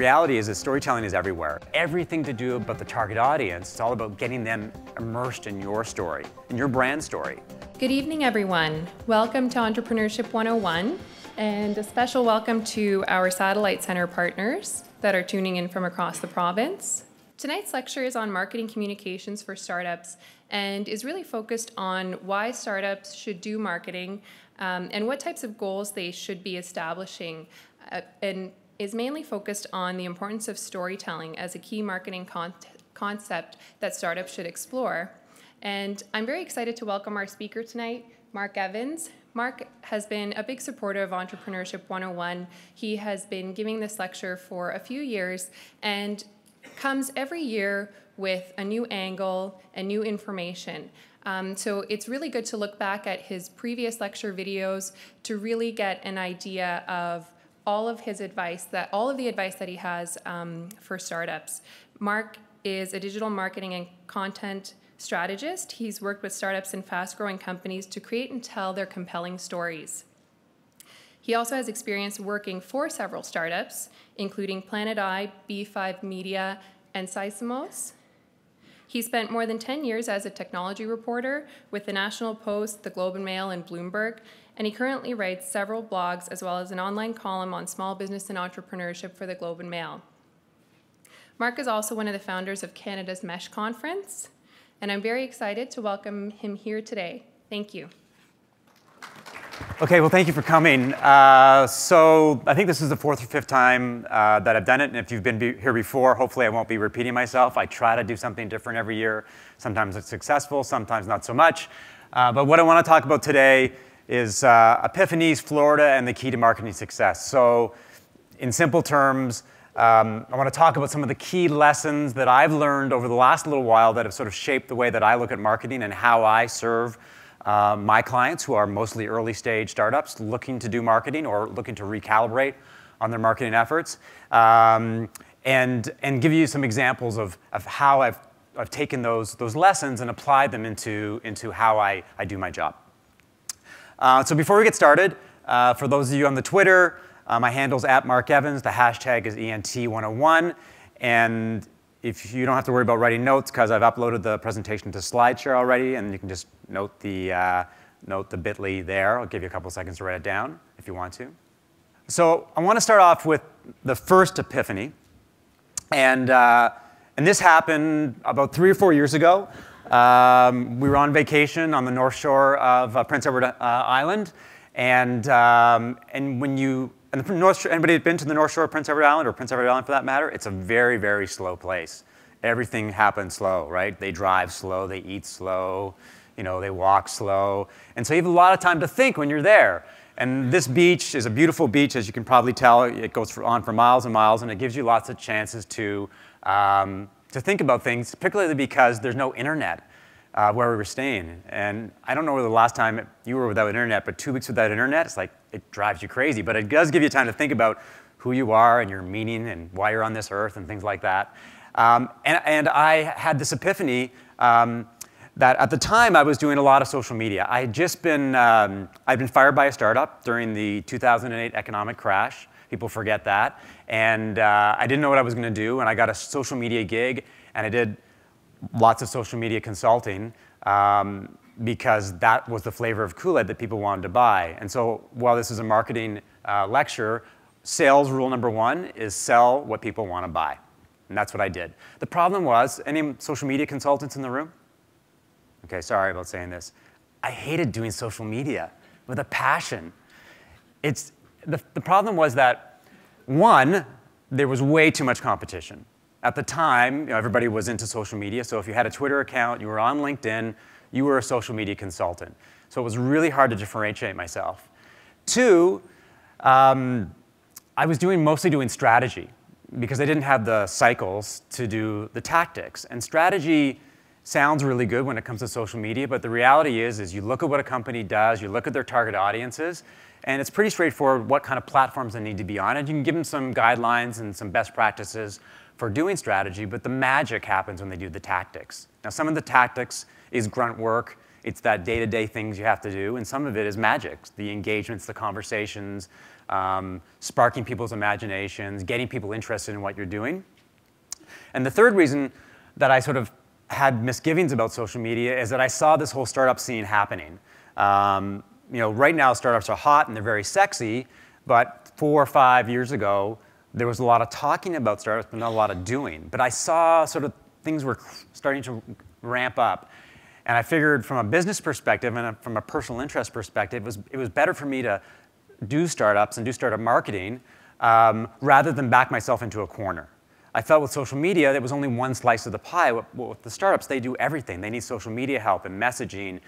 reality is that storytelling is everywhere. Everything to do about the target audience, it's all about getting them immersed in your story, in your brand story. Good evening, everyone. Welcome to Entrepreneurship 101, and a special welcome to our Satellite Center partners that are tuning in from across the province. Tonight's lecture is on marketing communications for startups and is really focused on why startups should do marketing and what types of goals they should be establishing, and is mainly focused on the importance of storytelling as a key marketing concept that startups should explore. And I'm very excited to welcome our speaker tonight, Mark Evans. Mark has been a big supporter of Entrepreneurship 101. He has been giving this lecture for a few years and comes every year with a new angle and new information. So it's really good to look back at his previous lecture videos to really get an idea of all of the advice that he has for startups. Mark is a digital marketing and content strategist. He's worked with startups and fast-growing companies to create and tell their compelling stories. He also has experience working for several startups, including Planet I, B5 Media, and Seismos. He spent more than 10 years as a technology reporter with the National Post, the Globe and Mail, and Bloomberg, and he currently writes several blogs as well as an online column on small business and entrepreneurship for the Globe and Mail. Mark is also one of the founders of Canada's Mesh Conference, and I'm very excited to welcome him here today. Thank you. Okay, well, thank you for coming. So I think this is the fourth or fifth time that I've done it, and if you've been here before, hopefully I won't be repeating myself. I try to do something different every year. Sometimes it's successful, sometimes not so much. But what I want to talk about today is epiphanies, Florida, and the key to marketing success. So in simple terms, I want to talk about some of the key lessons that I've learned over the last little while that have sort of shaped the way that I look at marketing and how I serve my clients, who are mostly early stage startups looking to do marketing or looking to recalibrate on their marketing efforts, and give you some examples of how I've taken those lessons and applied them into how I do my job. So before we get started, for those of you on the Twitter, my handle's @MarkEvans, the hashtag is ENT101, and if you don't have to worry about writing notes because I've uploaded the presentation to SlideShare already, and you can just note the bit.ly there. I'll give you a couple seconds to write it down if you want to. So I want to start off with the first epiphany, and this happened about 3 or 4 years ago. We were on vacation on the north shore of Prince Edward Island, and anybody been to the North Shore of Prince Edward Island, or Prince Edward Island for that matter? It's a very, very slow place. Everything happens slow, right? They drive slow, they eat slow, they walk slow. And so you have a lot of time to think when you're there. And this beach is a beautiful beach, as you can probably tell. It goes on for miles and miles, and it gives you lots of chances to think about things, particularly because there's no internet where we were staying. And I don't know where the last time you were without internet, but 2 weeks without internet, it's like, it drives you crazy. But it does give you time to think about who you are and your meaning and why you're on this earth and things like that. And I had this epiphany that at the time I was doing a lot of social media. I had just been, I'd been fired by a startup during the 2008 economic crash. People forget that. And I didn't know what I was going to do, and I got a social media gig, and I did lots of social media consulting because that was the flavor of Kool-Aid that people wanted to buy. And so while this is a marketing lecture, sales rule number 1 is sell what people want to buy. And that's what I did. The problem was, any social media consultants in the room? Okay, sorry about saying this. I hated doing social media with a passion. The problem was that, 1, there was way too much competition. At the time, everybody was into social media, so if you had a Twitter account, you were on LinkedIn, you were a social media consultant. So it was really hard to differentiate myself. 2, I was mostly doing strategy because I didn't have the cycles to do the tactics. And strategy sounds really good when it comes to social media, but the reality is you look at what a company does, you look at their target audiences, and it's pretty straightforward what kind of platforms they need to be on. And you can give them some guidelines and some best practices for doing strategy, but the magic happens when they do the tactics. Now, some of the tactics is grunt work, It's that day-to-day things you have to do, and some of it is magic. The engagements, the conversations, sparking people's imaginations, getting people interested in what you're doing. And the third reason that I sort of had misgivings about social media is that I saw this whole startup scene happening. Right now startups are hot and they're very sexy, but 4 or 5 years ago, there was a lot of talking about startups, but not a lot of doing. But I saw sort of things were starting to ramp up. And I figured from a business perspective and from a personal interest perspective, it was better for me to do startups and do startup marketing rather than back myself into a corner. I felt with social media, there was only one slice of the pie. With the startups, they do everything. They need social media help and messaging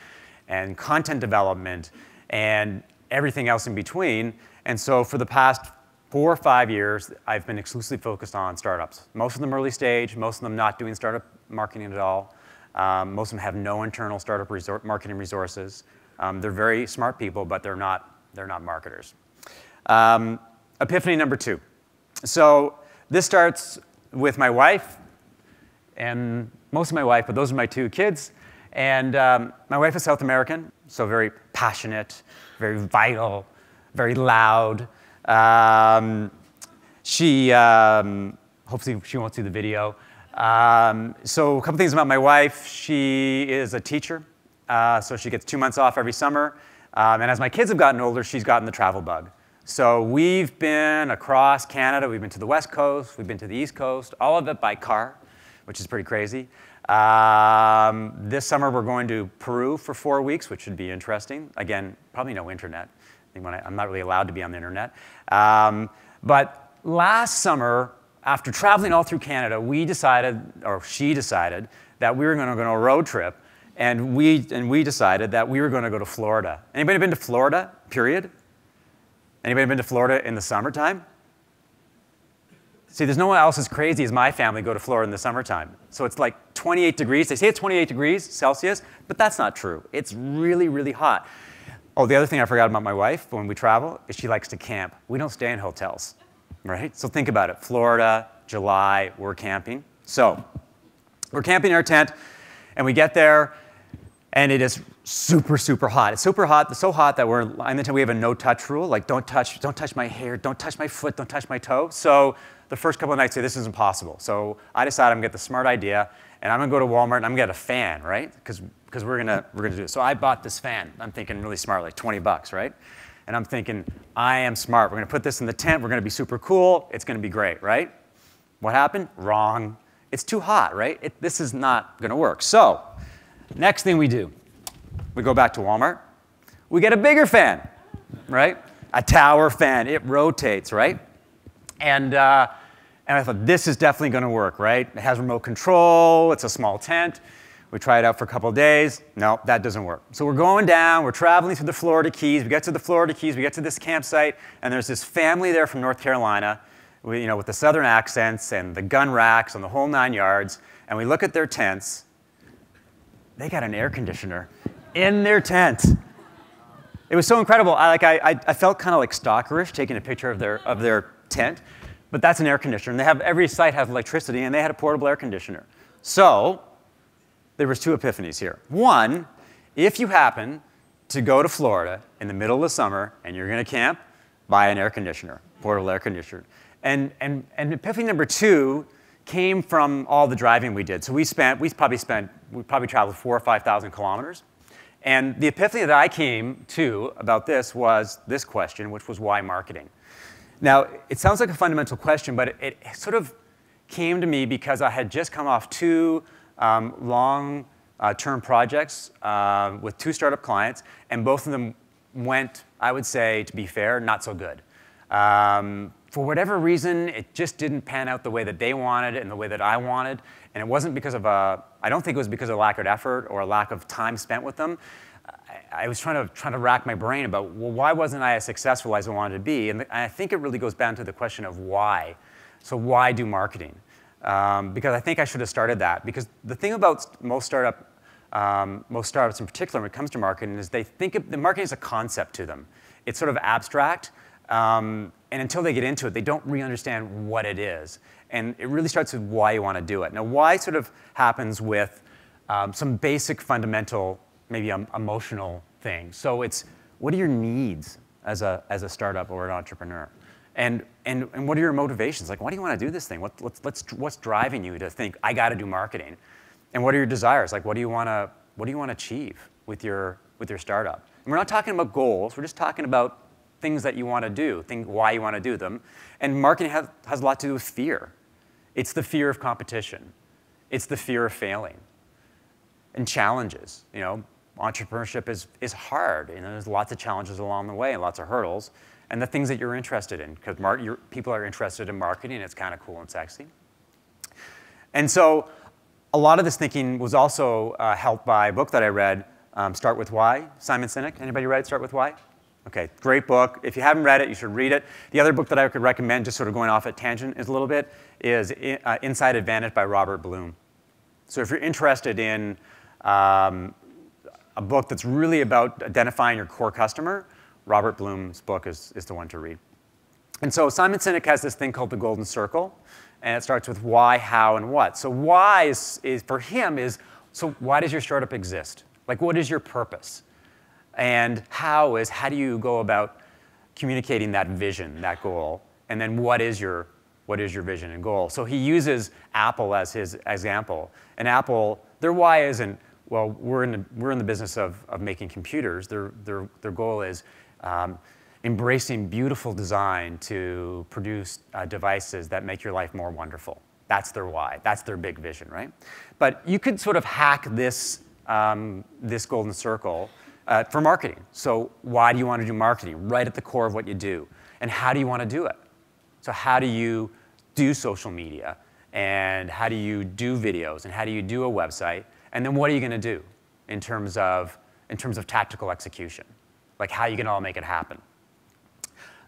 and content development and everything else in between. And so for the past 4 or 5 years, I've been exclusively focused on startups. Most of them early stage, most of them not doing startup marketing at all. Most of them have no internal startup marketing resources. They're very smart people, but they're not marketers. Epiphany number 2. So this starts with my wife, and most of my wife, but those are my 2 kids. And my wife is South American, so very passionate, very vital, very loud. Hopefully she won't see the video. So a couple things about my wife. She is a teacher, so she gets 2 months off every summer. And as my kids have gotten older, she's gotten the travel bug. So we've been across Canada. We've been to the West Coast. We've been to the East Coast, all of it by car, which is pretty crazy. This summer, we're going to Peru for 4 weeks, which should be interesting. Again, probably no internet. I'm not really allowed to be on the internet. But last summer, after traveling all through Canada, she decided that we were going to go on a road trip, and we decided that we were going to go to Florida. Anybody been to Florida, period? Anybody been to Florida in the summertime? See, there's no one else as crazy as my family go to Florida in the summertime. So it's like 28 degrees. They say it's 28 degrees Celsius, but that's not true. It's really, really hot. Oh, the other thing I forgot about my wife when we travel is she likes to camp. We don't stay in hotels, right? So think about it. Florida, July, we're camping. So we're camping in our tent, and we get there, and it is super, super hot. It's super hot. It's so hot that in the tent we have a no-touch rule. Like, don't touch my hair, don't touch my foot, don't touch my toe. So the first couple of nights, this is impossible. So I decided I'm going to get the smart idea, and I'm going to go to Walmart, and I'm going to get a fan, right? Because we're going to do it. So I bought this fan. I'm thinking really smart, like 20 bucks, right? And I'm thinking, I am smart. We're going to put this in the tent. We're going to be super cool. It's going to be great, right? What happened? Wrong. It's too hot, right? This is not going to work. So next thing we do, we go back to Walmart. We get a bigger fan, right? A tower fan. It rotates, right? And I thought, this is definitely going to work, right? It has remote control. It's a small tent. We try it out for a couple of days. No, that doesn't work. So we're going down. We're traveling through the Florida Keys. We get to the Florida Keys. We get to this campsite, and there's this family there from North Carolina, with the southern accents and the gun racks and the whole 9 yards. And we look at their tents. They got an air conditioner in their tent. It was so incredible. I felt kind of like stalkerish taking a picture of their tent. But that's an air conditioner. And every site has electricity, and they had a portable air conditioner. So there was 2 epiphanies here. One, if you happen to go to Florida in the middle of the summer and you're going to camp, buy an air conditioner, portable air conditioner. And epiphany number 2 came from all the driving we did. So we probably traveled 4,000 or 5,000 kilometers. And the epiphany that I came to about this was this question, which was why marketing? Now, it sounds like a fundamental question, but it sort of came to me because I had just come off 2 long-term projects with 2 startup clients, and both of them went, I would say, to be fair, not so good. For whatever reason, it just didn't pan out the way that they wanted it and the way that I wanted, and it wasn't because of I don't think it was because of lack of effort or a lack of time spent with them. I was trying to rack my brain about, well, why wasn't I as successful as I wanted to be? And I think it really goes down to the question of why. So why do marketing? Because I think I should have started that. Because the thing about most startups in particular when it comes to marketing is they think of the marketing as a concept to them. It's sort of abstract. And until they get into it, they don't really understand what it is. And it really starts with why you want to do it. Now, why sort of happens with some basic fundamental maybe emotional thing. So it's, what are your needs as a startup or an entrepreneur? And what are your motivations? Like, why do you want to do this thing? What's driving you to think, I got to do marketing? And what are your desires? Like, what do you want to achieve with your startup? And we're not talking about goals. We're just talking about things that you want to do, why you want to do them. And marketing has a lot to do with fear. It's the fear of competition. It's the fear of failing. And challenges. You know, entrepreneurship is hard. You know, there's lots of challenges along the way and lots of hurdles. And the things that you're interested in, because people are interested in marketing. It's kind of cool and sexy. And so a lot of this thinking was also helped by a book that I read, Start With Why, Simon Sinek. Anybody read Start With Why? Okay, great book. If you haven't read it, you should read it. The other book that I could recommend, just sort of going off at tangent is a little bit, is Inside Advantage by Robert Bloom. So if you're interested in a book that's really about identifying your core customer, Robert Bloom's book is the one to read. And so Simon Sinek has this thing called the Golden Circle, and it starts with why, how, and what. So why is for him is, so why does your startup exist? Like, what is your purpose? And how do you go about communicating that vision, that goal? And then what is your vision and goal? So he uses Apple as his example. And Apple, their why isn't, well, we're in the business of making computers. Their goal is embracing beautiful design to produce devices that make your life more wonderful. That's their why. That's their big vision, right? But you could sort of hack this golden circle for marketing. So why do you want to do marketing? Right at the core of what you do. And how do you want to do it? So how do you do social media? And how do you do videos? And how do you do a website? And then what are you going to do in terms of tactical execution? Like, how are you going to all make it happen?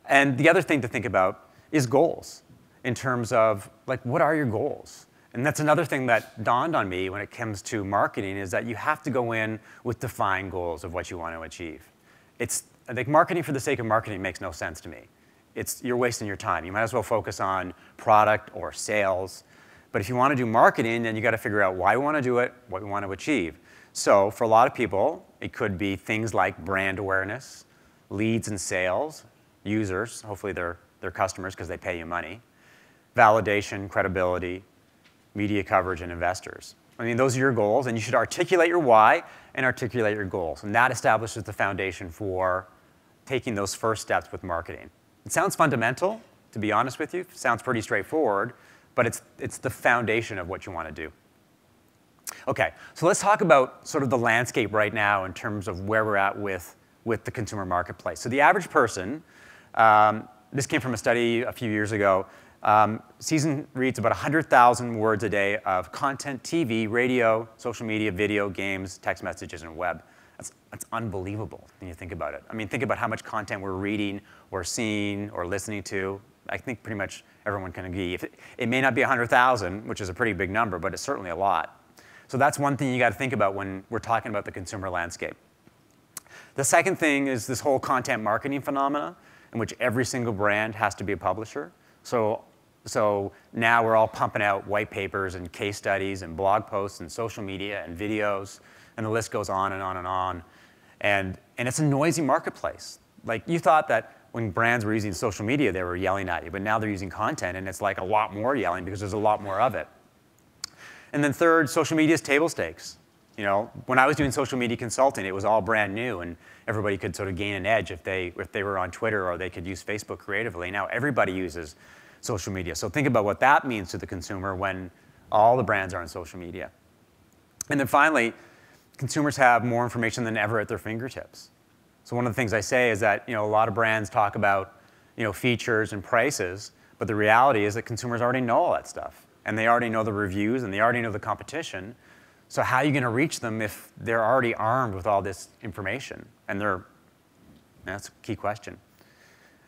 And the other thing to think about is goals, in terms of, like, what are your goals? And that's another thing that dawned on me when it comes to marketing, is that you have to go in with defined goals of what you want to achieve. It's like, marketing for the sake of marketing makes no sense to me. You're wasting your time. You might as well focus on product or sales. But if you want to do marketing, then you got to figure out why we want to do it, what we want to achieve. So for a lot of people, it could be things like brand awareness, leads and sales, users, hopefully they're customers because they pay you money, validation, credibility, media coverage, and investors. I mean, those are your goals, and you should articulate your why and articulate your goals. And that establishes the foundation for taking those first steps with marketing. It sounds fundamental, to be honest with you. It sounds pretty straightforward, but it's the foundation of what you want to do. Okay, so let's talk about sort of the landscape right now in terms of where we're at with the consumer marketplace. So the average person, this came from a study a few years ago, season reads about 100,000 words a day of content, TV, radio, social media, video, games, text messages, and web. That's unbelievable when you think about it. I mean, think about how much content we're reading or seeing or listening to. I think pretty much everyone can agree. It may not be 100,000, which is a pretty big number, but it's certainly a lot. So that's one thing you got to think about when we're talking about the consumer landscape. The second thing is this whole content marketing phenomena, in which every single brand has to be a publisher. So now we're all pumping out white papers and case studies and blog posts and social media and videos, and the list goes on and on and on. And it's a noisy marketplace. Like, you thought that when brands were using social media, they were yelling at you, but now they're using content, and it's like a lot more yelling because there's a lot more of it. And then third, social media is table stakes. You know, when I was doing social media consulting, it was all brand new, and everybody could sort of gain an edge if they were on Twitter, or they could use Facebook creatively. Now everybody uses social media. So think about what that means to the consumer when all the brands are on social media. And then finally, consumers have more information than ever at their fingertips. So one of the things I say is that, you know, a lot of brands talk about, you know, features and prices, but the reality is that consumers already know all that stuff, and they already know the reviews, and they already know the competition. So how are you going to reach them if they're already armed with all this information? And that's a key question.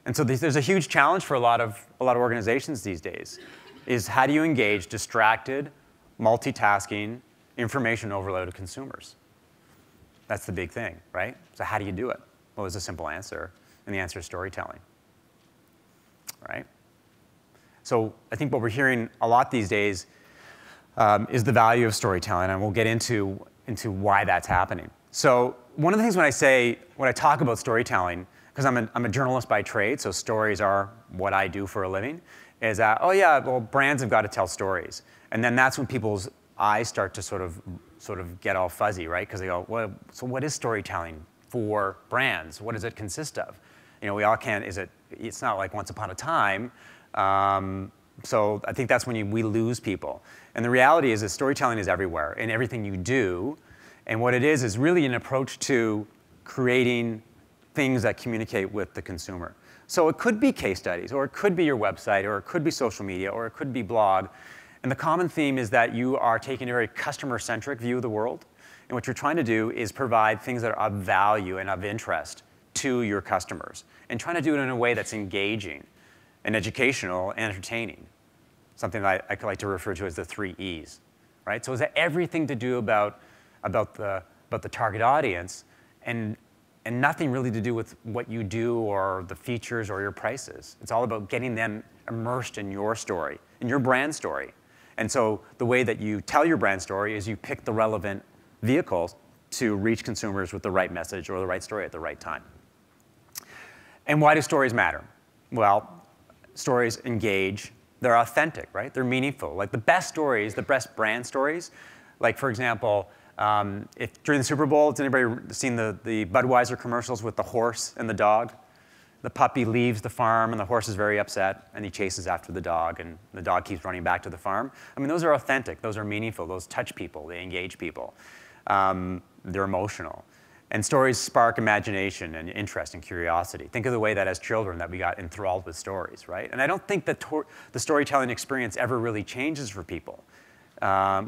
And so there's a huge challenge for a lot of organizations these days, is how do you engage distracted, multitasking, information overloaded consumers? That's the big thing, right? So how do you do it? Well, there's a simple answer, and the answer is storytelling, right? So I think what we're hearing a lot these days is the value of storytelling, and we'll get into why that's happening. So one of the things when I talk about storytelling, because I'm a journalist by trade, so stories are what I do for a living, is that, oh yeah, well, brands have got to tell stories. And then that's when people's eyes start to sort of get all fuzzy, right? Because they go, well, so what is storytelling for brands? What does it consist of? You know, we all can't, it's not like once upon a time. So I think that's when we lose people. And the reality is that storytelling is everywhere in everything you do. And what it is really an approach to creating things that communicate with the consumer. So it could be case studies, or it could be your website, or it could be social media, or it could be blog. And the common theme is that you are taking a very customer-centric view of the world. And what you're trying to do is provide things that are of value and of interest to your customers. And trying to do it in a way that's engaging and educational and entertaining. Something that I like to refer to as the 3 E's, right? So is that everything to do about the target audience and nothing really to do with what you do or the features or your prices. It's all about getting them immersed in your story, in your brand story. And so the way that you tell your brand story is you pick the relevant vehicles to reach consumers with the right message or the right story at the right time. And why do stories matter? Well, stories engage. They're authentic, right? They're meaningful. Like the best stories, the best brand stories, like for example, if during the Super Bowl, has anybody seen the Budweiser commercials with the horse and the dog? The puppy leaves the farm and the horse is very upset and he chases after the dog and the dog keeps running back to the farm. I mean, those are authentic, those are meaningful, those touch people, they engage people. They're emotional. And stories spark imagination and interest and curiosity. Think of the way that as children that we got enthralled with stories, right? And I don't think that the storytelling experience ever really changes for people.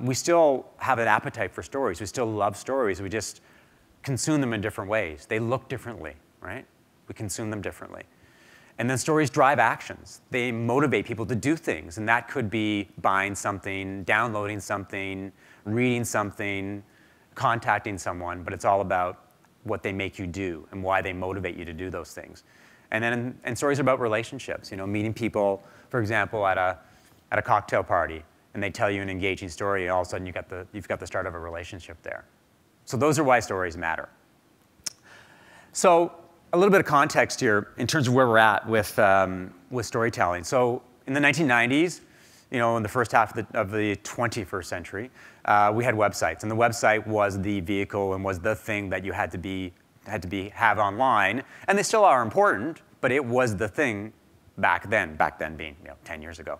We still have an appetite for stories. We still love stories. We just consume them in different ways. They look differently, right? We consume them differently. And then stories drive actions. They motivate people to do things. And that could be buying something, downloading something, reading something, contacting someone. But it's all about what they make you do and why they motivate you to do those things. And stories are about relationships. You know, meeting people, for example, at a cocktail party. And they tell you an engaging story, and all of a sudden you've got the start of a relationship there. So those are why stories matter. So a little bit of context here in terms of where we're at with storytelling. So in the 1990s, you know, in the first half of the 21st century, we had websites, and the website was the vehicle and was the thing that you had to have online, and they still are important, but it was the thing back then being 10 years ago.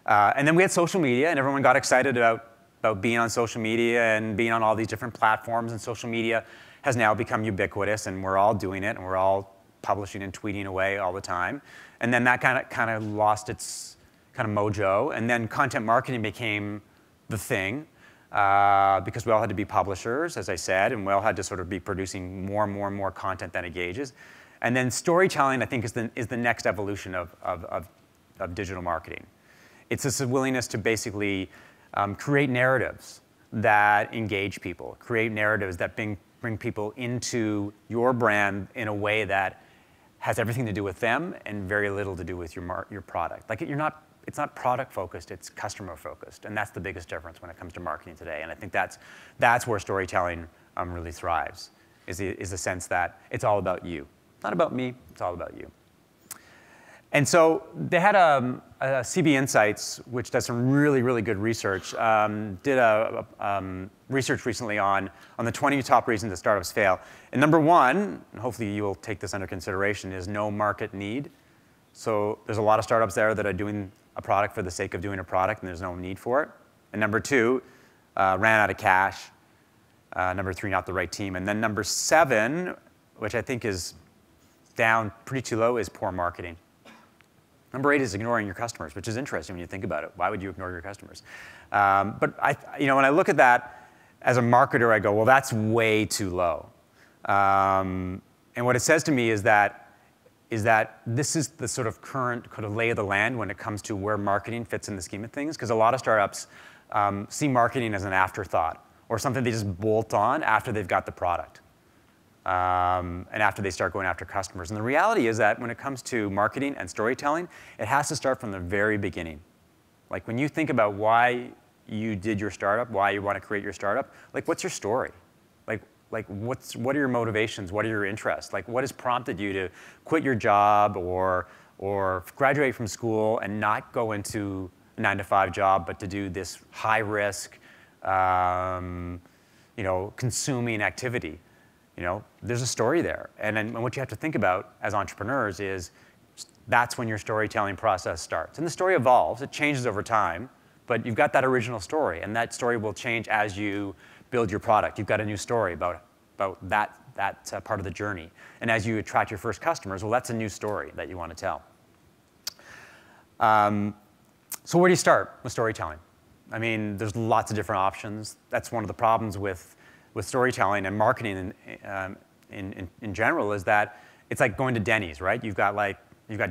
And then we had social media, and everyone got excited about being on social media and being on all these different platforms. And social media has now become ubiquitous, and we're all doing it, and we're all publishing and tweeting away all the time. And then that kind of lost its kind of mojo. And then content marketing became the thing because we all had to be publishers, as I said, and we all had to sort of be producing more and more and more content that engages. And then storytelling, I think, is the next evolution of digital marketing. It's this willingness to basically create narratives that engage people, create narratives that bring people into your brand in a way that has everything to do with them and very little to do with your product. Like it's not product focused, it's customer focused, and that's the biggest difference when it comes to marketing today. And I think that's where storytelling really thrives, is the sense that it's all about you, not about me. It's all about you. And so they had a CB Insights, which does some really, really good research, did a research recently on the 20 top reasons that startups fail. And number one, and hopefully you will take this under consideration, is no market need. So there's a lot of startups there that are doing a product for the sake of doing a product, and there's no need for it. And number two, ran out of cash. Number three, not the right team. And then number 7, which I think is down pretty too low, is poor marketing. Number 8 is ignoring your customers, which is interesting when you think about it. Why would you ignore your customers? But when I look at that as a marketer, I go, well, that's way too low. And what it says to me is that this is the sort of current kind of lay of the land when it comes to where marketing fits in the scheme of things. Because a lot of startups see marketing as an afterthought or something they just bolt on after they've got the product. And after they start going after customers. And the reality is that when it comes to marketing and storytelling, it has to start from the very beginning. Like when you think about why you did your startup, why you want to create your startup, like what's your story? Like Like, what are your motivations? What are your interests? Like, what has prompted you to quit your job or graduate from school and not go into a 9-to-5 job, but to do this high risk, consuming activity? There's a story there. And then what you have to think about as entrepreneurs is that's when your storytelling process starts. And the story evolves, it changes over time, but you've got that original story, and that story will change as you build your product. You've got a new story about that part of the journey. And as you attract your first customers, well, that's a new story that you want to tell. So where do you start with storytelling? I mean, there's lots of different options. That's one of the problems with storytelling and marketing in general, is that it's like going to Denny's, right? You've got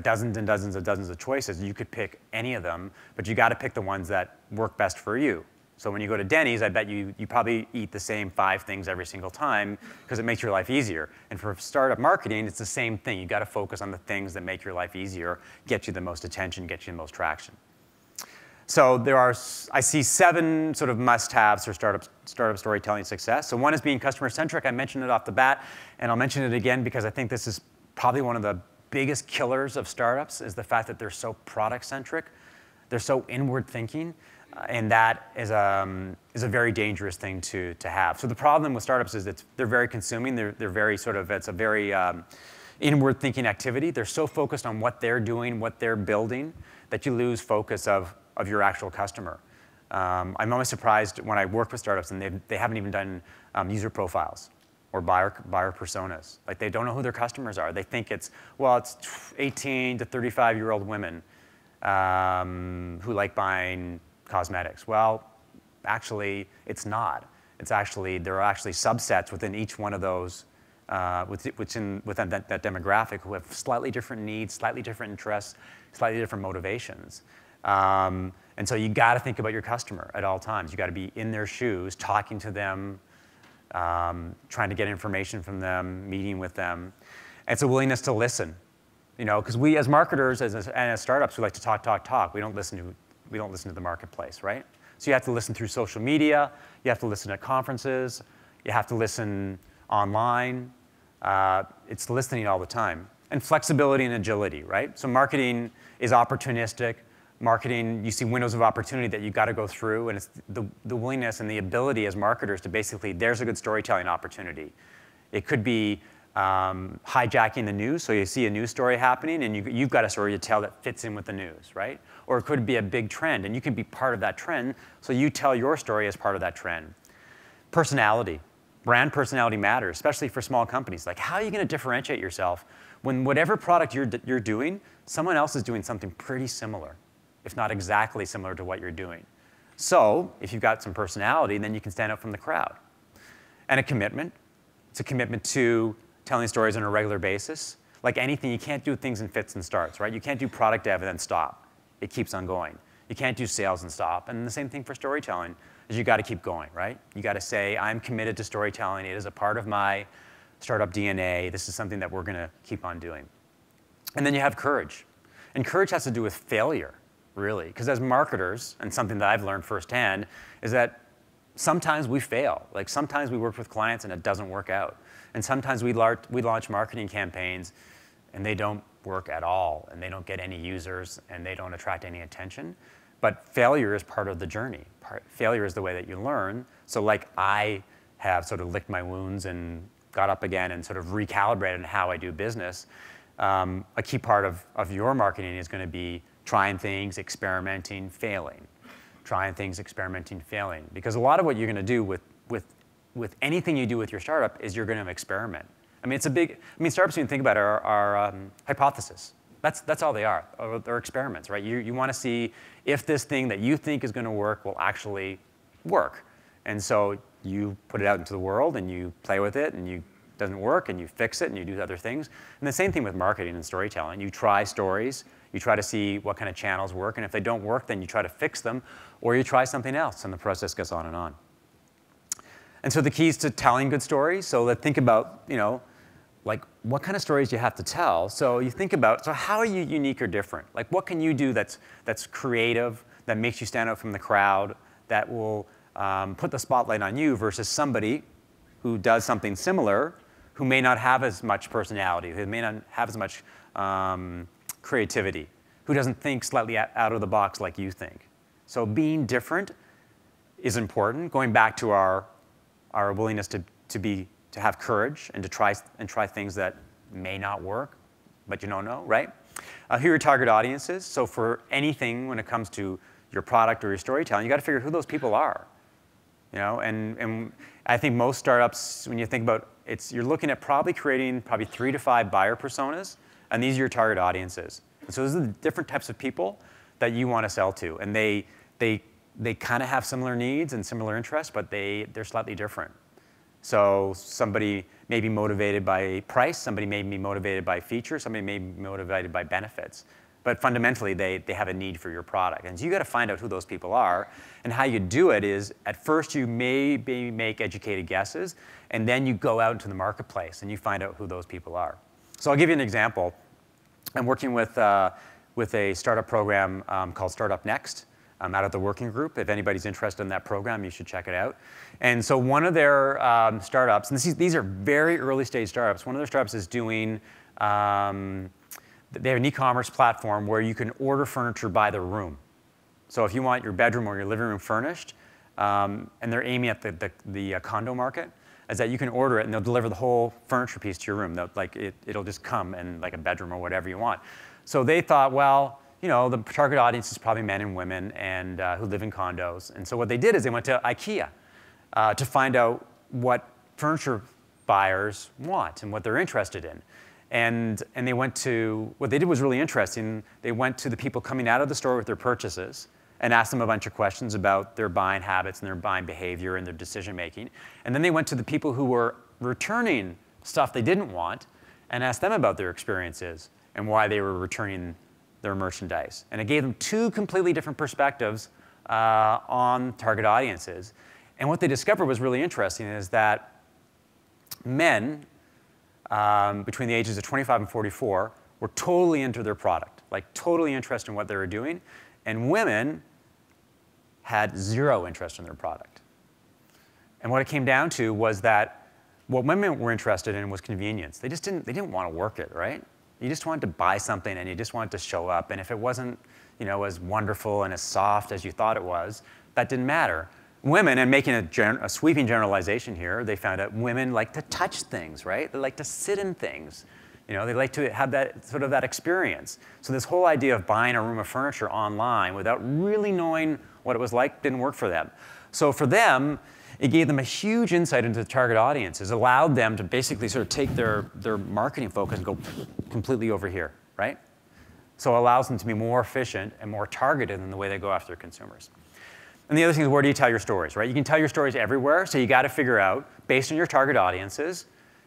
dozens and dozens of choices. You could pick any of them, but you got to pick the ones that work best for you. So when you go to Denny's, I bet you probably eat the same 5 things every single time because it makes your life easier. And for startup marketing, it's the same thing. You got to focus on the things that make your life easier, get you the most attention, get you the most traction. So I see 7 sort of must-haves for startup storytelling success. So one is being customer-centric. I mentioned it off the bat, and I'll mention it again because I think this is probably one of the biggest killers of startups, is the fact that they're so product-centric. They're so inward-thinking, and that is a very dangerous thing to have. So the problem with startups is that they're very consuming. They're very it's a very inward-thinking activity. They're so focused on what they're doing, what they're building, that you lose focus of your actual customer. I'm always surprised when I work with startups and they haven't even done user profiles or buyer personas. Like, they don't know who their customers are. They think it's 18 to 35-year-old women who like buying cosmetics. Well, actually, it's not. There are actually subsets within each one of those within that demographic who have slightly different needs, slightly different interests, slightly different motivations. And so you got to think about your customer at all times. You got to be in their shoes, talking to them, trying to get information from them, meeting with them. And it's a willingness to listen, because we as marketers and as startups, we like to talk. We don't listen to the marketplace, right? So you have to listen through social media. You have to listen at conferences. You have to listen online. It's listening all the time. And flexibility and agility, right? So marketing is opportunistic. Marketing, you see windows of opportunity that you've got to go through, and it's the willingness and the ability as marketers to basically, there's a good storytelling opportunity. It could be hijacking the news, so you see a news story happening, and you've got a story to tell that fits in with the news, right? Or it could be a big trend, and you can be part of that trend, so you tell your story as part of that trend. Personality. Brand personality matters, especially for small companies. Like, how are you going to differentiate yourself when whatever product you're doing, someone else is doing something pretty similar, if not exactly similar to what you're doing? So if you've got some personality, then you can stand out from the crowd. And a commitment. It's a commitment to telling stories on a regular basis. Like anything, you can't do things in fits and starts, right? You can't do product dev and then stop. It keeps on going. You can't do sales and stop. And the same thing for storytelling, is you got to keep going, right? You got to say, I'm committed to storytelling. It is a part of my startup DNA. This is something that we're going to keep on doing. And then you have courage. And courage has to do with failure, really. Because as marketers, and something that I've learned firsthand, is that sometimes we fail. Like, sometimes we work with clients and it doesn't work out. And sometimes we launch marketing campaigns and they don't work at all, and they don't get any users, and they don't attract any attention. But failure is part of the journey. Failure is the way that you learn. So like, I have sort of licked my wounds and got up again and sort of recalibrated how I do business. A key part of your marketing is going to be trying things, experimenting, failing. Trying things, experimenting, failing. Because a lot of what you're going to do with anything you do with your startup is you're going to experiment. I mean, startups, when you think about it, are hypotheses. That's all they are. They're experiments, right? You want to see if this thing that you think is going to work will actually work. And so you put it out into the world and you play with it, and it doesn't work, and you fix it and you do other things. And the same thing with marketing and storytelling. You try stories, you try to see what kind of channels work, and if they don't work, then you try to fix them, or you try something else, and the process goes on and on. And so the keys to telling good stories, so let's think about, like, what kind of stories do you have to tell? So you think about, so how are you unique or different? Like, what can you do that's creative, that makes you stand out from the crowd, that will put the spotlight on you versus somebody who does something similar, who may not have as much personality, who may not have as much creativity, who doesn't think slightly out of the box like you think. So being different is important. Going back to our willingness to have courage and to try things that may not work, but you don't know, right? Who are your target audiences? So for anything when it comes to your product or your storytelling, you got to figure out who those people are. You know, and I think most startups, when you think about it, you're looking at creating 3 to 5 buyer personas, and these are your target audiences. And so those are the different types of people that you want to sell to, and they kind of have similar needs and similar interests, but they're slightly different. So somebody may be motivated by price, somebody may be motivated by features, somebody may be motivated by benefits. But fundamentally, they have a need for your product. And so you got to find out who those people are. And how you do it is, at first you maybe make educated guesses, and then you go out into the marketplace and you find out who those people are. So I'll give you an example. I'm working with a startup program called Startup Next. Out of the working group. If anybody's interested in that program, you should check it out. And so one of their startups, and these are very early stage startups, one of their startups is doing, they have an e-commerce platform where you can order furniture by the room. So if you want your bedroom or your living room furnished, and they're aiming at the condo market, is that you can order it and they'll deliver the whole furniture piece to your room. It'll just come in like a bedroom or whatever you want. So they thought, well, you know, the target audience is probably men and women and who live in condos. And so what they did is they went to IKEA to find out what furniture buyers want and what they're interested in. And they went to, what they did was really interesting. They went to the people coming out of the store with their purchases and asked them a bunch of questions about their buying habits and their buying behavior and their decision making. And then they went to the people who were returning stuff they didn't want and asked them about their experiences and why they were returning their merchandise. And it gave them 2 completely different perspectives on target audiences. And what they discovered was really interesting is that men between the ages of 25 and 44 were totally into their product, like totally interested in what they were doing, and women had 0 interest in their product. And what it came down to was that what women were interested in was convenience. They didn't want to work it, right? You just wanted to buy something and you just wanted to show up. And if it wasn't, you know, as wonderful and as soft as you thought it was, that didn't matter. Women, and making a sweeping generalization here, they found out women like to touch things, right? They like to sit in things. You know, they like to have that sort of that experience. So this whole idea of buying a room of furniture online without really knowing what it was like didn't work for them. So for them, it gave them a huge insight into the target audiences, allowed them to basically sort of take their marketing focus and go completely over here, right? So it allows them to be more efficient and more targeted in the way they go after consumers. And the other thing is, where do you tell your stories, right? You can tell your stories everywhere, so you got to figure out, based on your target audiences,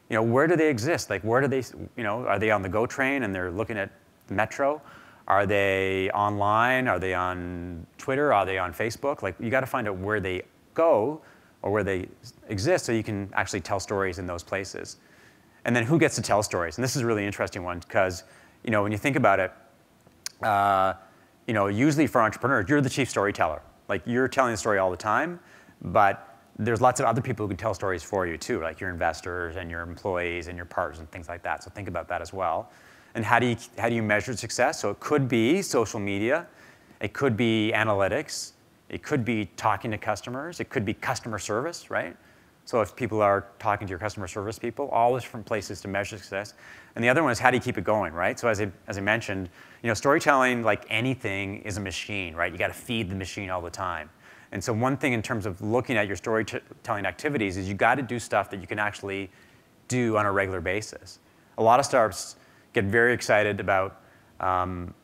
you know, where do they exist? Like, where do they, you know, are they on the GO train and they're looking at the metro? Are they online? Are they on Twitter? Are they on Facebook? Like, you got to find out where they go or where they exist so you can actually tell stories in those places. And then who gets to tell stories? And this is a really interesting one because, you know, when you think about it, you know, usually for entrepreneurs, you're the chief storyteller. Like, you're telling the story all the time, but there's lots of other people who can tell stories for you too, like your investors and your employees and your partners and things like that. So think about that as well. And how do you measure success? So it could be social media, it could be analytics, it could be talking to customers, it could be customer service, right? So if people are talking to your customer service people, all those different places to measure success. And the other one is, how do you keep it going, right? So as I mentioned, you know, storytelling, like anything, is a machine, right? You got to feed the machine all the time. And so one thing in terms of looking at your storytelling activities is you got to do stuff that you can actually do on a regular basis. A lot of startups get very excited about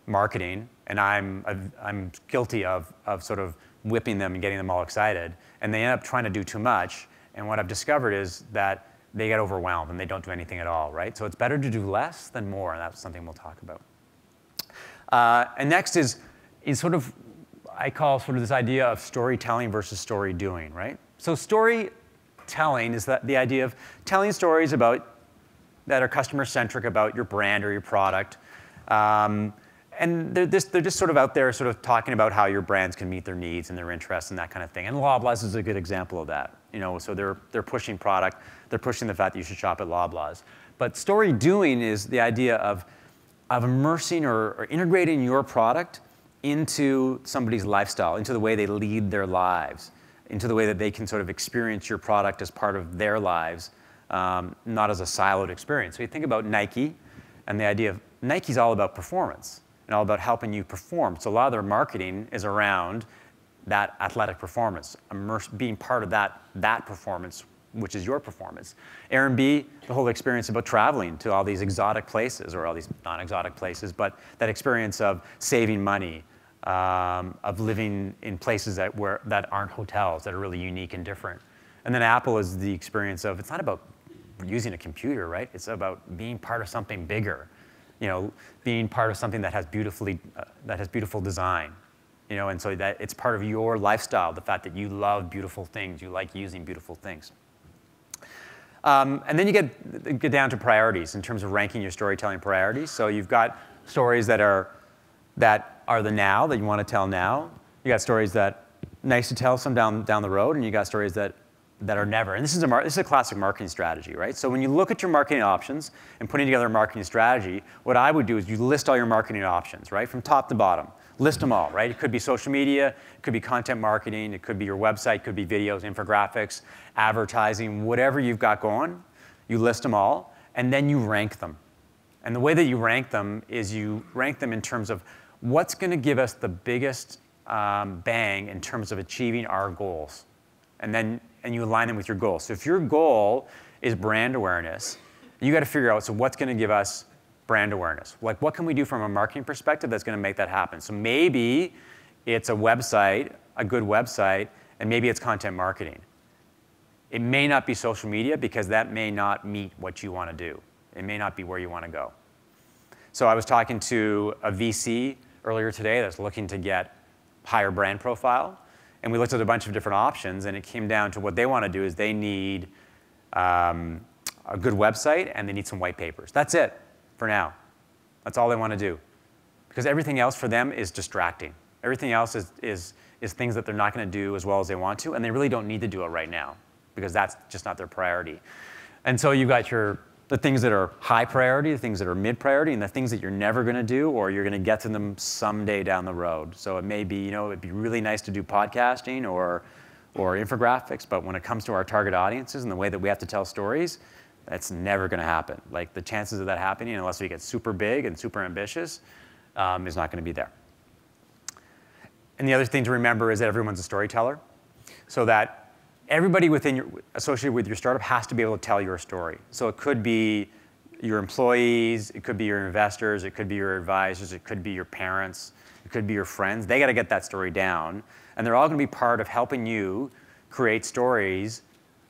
marketing, and I'm guilty of sort of whipping them and getting them all excited, and they end up trying to do too much. And what I've discovered is that they get overwhelmed and they don't do anything at all, right? So it's better to do less than more, and that's something we'll talk about. And next is sort of, I call sort of this idea of storytelling versus story doing, right? So storytelling is the idea of telling stories that are customer-centric about your brand or your product. And they're just sort of out there sort of talking about how your brands can meet their needs and their interests and that kind of thing. And Loblaws is a good example of that. so they're pushing product, they're pushing the fact that you should shop at Loblaws. But story doing is the idea of immersing or integrating your product into somebody's lifestyle, into the way they lead their lives, into the way that they can sort of experience your product as part of their lives, not as a siloed experience. So you think about Nike, and the idea of Nike's all about performance and all about helping you perform. So a lot of their marketing is around that athletic performance, being part of that performance, which is your performance. Airbnb, the whole experience about traveling to all these exotic places, or all these non-exotic places, but that experience of saving money, of living in places that aren't hotels, that are really unique and different. And then Apple is the experience of, it's not about using a computer, right? It's about being part of something bigger, being part of something that has beautiful design, and so that it's part of your lifestyle, the fact that you love beautiful things, you like using beautiful things. And then you get down to priorities in terms of ranking your storytelling priorities. So you've got stories that are the now, that you want to tell now. You got stories that nice to tell some down the road, and you got stories that are never. And this is a classic marketing strategy, right? So when you look at your marketing options and putting together a marketing strategy, what I would do is you list all your marketing options, right, from top to bottom. List them all, right? It could be social media, it could be content marketing, it could be your website, it could be videos, infographics, advertising, whatever you've got going. You list them all, and then you rank them. And the way that you rank them is you rank them in terms of what's going to give us the biggest bang in terms of achieving our goals. And you align them with your goals. So if your goal is brand awareness, you got to figure out, so what's going to give us brand awareness? Like, what can we do from a marketing perspective that's going to make that happen? So maybe it's a website, a good website, and maybe it's content marketing. It may not be social media, because that may not meet what you want to do. It may not be where you want to go. So I was talking to a VC earlier today that's looking to get higher brand profile. And we looked at a bunch of different options, and it came down to what they want to do is they need a good website, and they need some white papers. That's it for now. That's all they want to do. Because everything else for them is distracting. Everything else is things that they're not going to do as well as they want to, and they really don't need to do it right now, because that's just not their priority. And so you've got the things that are high priority, the things that are mid priority, and the things that you're never going to do, or you're going to get to them someday down the road. So it may be, it'd be really nice to do podcasting or infographics, but when it comes to our target audiences and the way that we have to tell stories, that's never going to happen. Like, the chances of that happening, unless we get super big and super ambitious, is not going to be there. And the other thing to remember is that everyone's a storyteller, so that everybody associated with your startup has to be able to tell your story. So it could be your employees, it could be your investors, it could be your advisors, it could be your parents, it could be your friends. They got to get that story down, and they're all going to be part of helping you create stories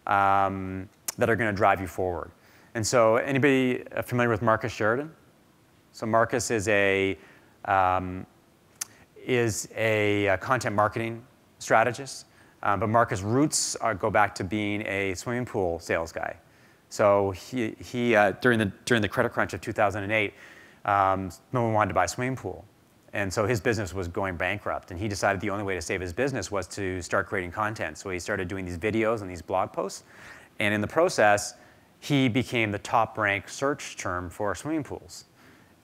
that are going to drive you forward. And so, anybody familiar with Marcus Sheridan? So Marcus is a content marketing strategist. But Marcus' roots go back to being a swimming pool sales guy. So he during the credit crunch of 2008, no one wanted to buy a swimming pool. And so his business was going bankrupt. And he decided the only way to save his business was to start creating content. So he started doing these videos and these blog posts. And in the process, he became the top-ranked search term for swimming pools.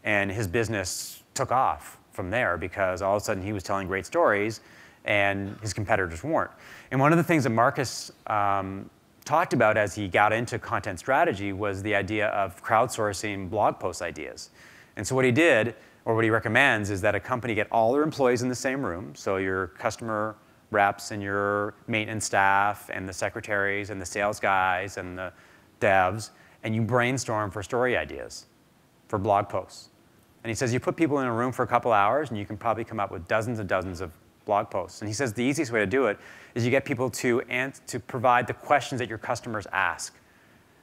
And his business took off from there, because all of a sudden he was telling great stories, and his competitors weren't. And one of the things that Marcus talked about as he got into content strategy was the idea of crowdsourcing blog post ideas. And so what he did, or what he recommends, is that a company get all their employees in the same room, so your customer reps and your maintenance staff and the secretaries and the sales guys and the devs, and you brainstorm for story ideas for blog posts. And he says you put people in a room for a couple hours, and you can probably come up with dozens and dozens of blog posts. And he says the easiest way to do it is you get people to provide the questions that your customers ask.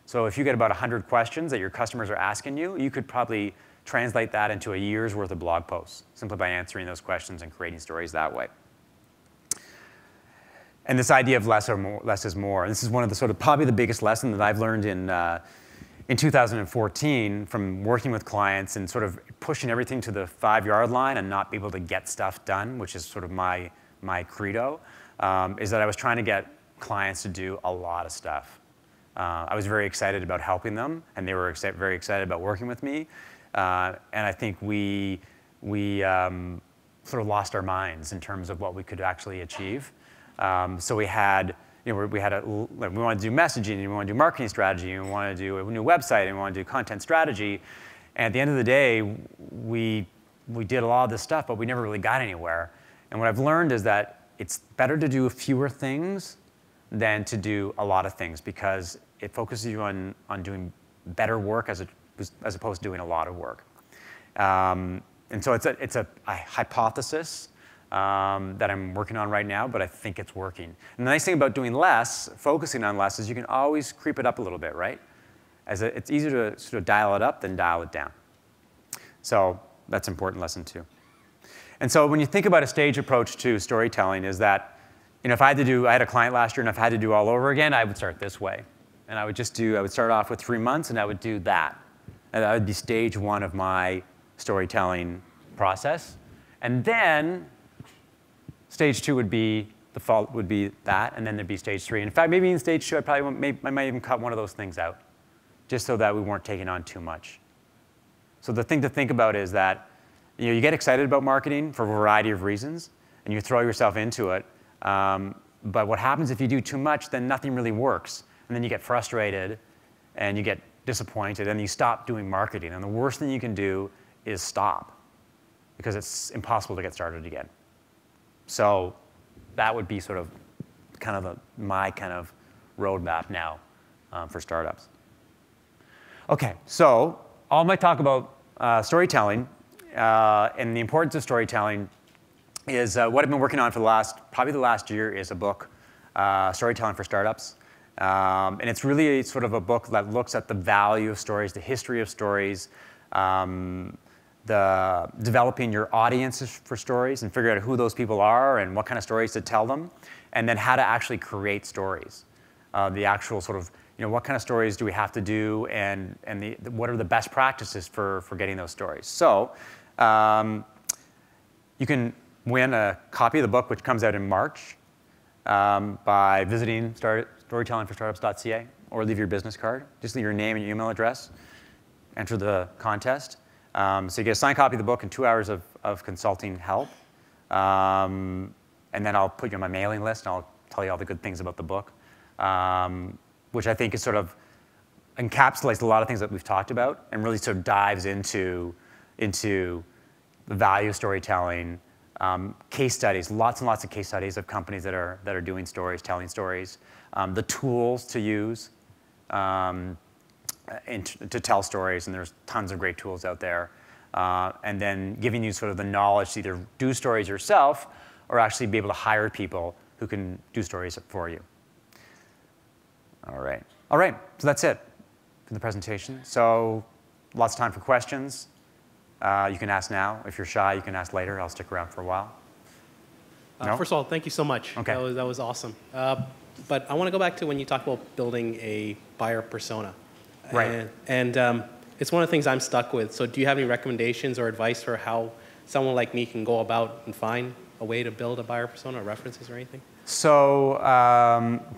So if you get about 100 questions that your customers are asking you, you could probably translate that into a year's worth of blog posts, simply by answering those questions and creating stories that way. And this idea of less is more. And this is one of the probably the biggest lesson that I've learned in 2014 from working with clients and sort of pushing everything to the 5-yard line and not be able to get stuff done, which is sort of my credo, is that I was trying to get clients to do a lot of stuff. I was very excited about helping them, and they were very excited about working with me. And I think we sort of lost our minds in terms of what we could actually achieve. So we had, we wanted to do messaging, and we wanted to do marketing strategy, and we wanted to do a new website, and we wanted to do content strategy. And at the end of the day, we did a lot of this stuff, but we never really got anywhere. And what I've learned is that it's better to do fewer things than to do a lot of things, because it focuses you on doing better work as opposed to doing a lot of work. And so it's a hypothesis that I'm working on right now, but I think it's working. And the nice thing about doing less, focusing on less, is you can always creep it up a little bit, right? It's easier to sort of dial it up than dial it down. So that's an important lesson too. And so when you think about a stage approach to storytelling, is that, if I had a client last year, and if I had to do all over again, I would start this way. And I would start off with 3 months, and I would do that. And that would be stage 1 of my storytelling process. And then stage 2 would be that, and then there'd be stage 3. In fact, maybe in stage 2, I might even cut one of those things out, just so that we weren't taking on too much. So the thing to think about is that you get excited about marketing for a variety of reasons, and you throw yourself into it. But what happens if you do too much, then nothing really works. And then you get frustrated, and you get disappointed, and you stop doing marketing. And the worst thing you can do is stop, because it's impossible to get started again. So that would be sort of my kind of roadmap now for startups. OK, so all my talk about storytelling and the importance of storytelling is what I've been working on for probably the last year is a book, Storytelling for Startups. And it's really sort of a book that looks at the value of stories, the history of stories, developing your audiences for stories and figure out who those people are and what kind of stories to tell them, and then how to actually create stories. The actual sort of, what kind of stories do we have to do, and what are the best practices for getting those stories. So you can win a copy of the book, which comes out in March, by visiting storytellingforstartups.ca, or leave your business card. Just leave your name and your email address. Enter the contest. So you get a signed copy of the book and 2 hours of consulting help. And then I'll put you on my mailing list, and I'll tell you all the good things about the book, which I think is sort of encapsulates a lot of things that we've talked about, and really sort of dives into the value of storytelling, case studies, lots and lots of case studies of companies that are doing stories, telling stories, the tools to use to tell stories, and there's tons of great tools out there, and then giving you sort of the knowledge to either do stories yourself or actually be able to hire people who can do stories for you. All right, so that's it for the presentation. So lots of time for questions. You can ask now. If you're shy, you can ask later. I'll stick around for a while. No? First of all, thank you so much. Okay. That was awesome. But I want to go back to when you talked about building a buyer persona. Right. And it's one of the things I'm stuck with. So do you have any recommendations or advice for how someone like me can go about and find a way to build a buyer persona, or references or anything? So,